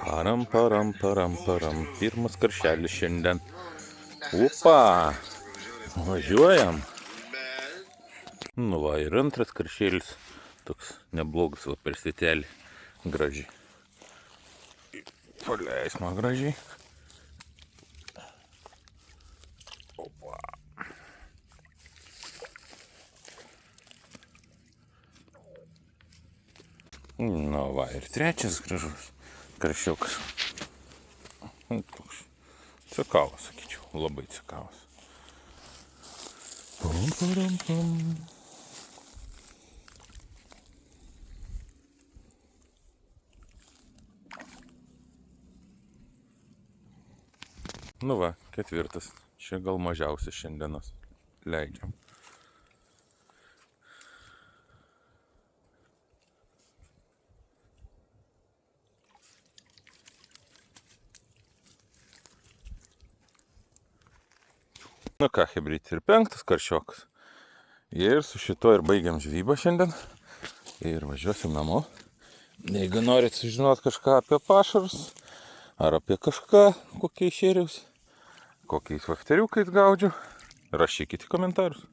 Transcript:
Param, param, param, param. Pirmas karšelis šiandien. Upa! Važiuojam. Nu va, ir antras karšėlis. Toks neblogas, va, per sietelį. Gražiai. Paleis man gražiai. Opa. Nu va, ir trečias gražus karšiukas. Toks cikavas, sakyčiau, labai cikavas. Pum, pum, pum. Nu va, ketvirtas. Čia gal mažiausias šiandienas. Leidžiam. Nu ką, chebryt, ir penktas karšiokas. Ir su šito ir baigiam žvybą šiandien. Ir važiuosim namo. Jeigu norit sužinot kažką apie pašarus, ar apie kažką, kokie šėriaus, kokiais vafteriukais gaudžiu, rašykite komentarus.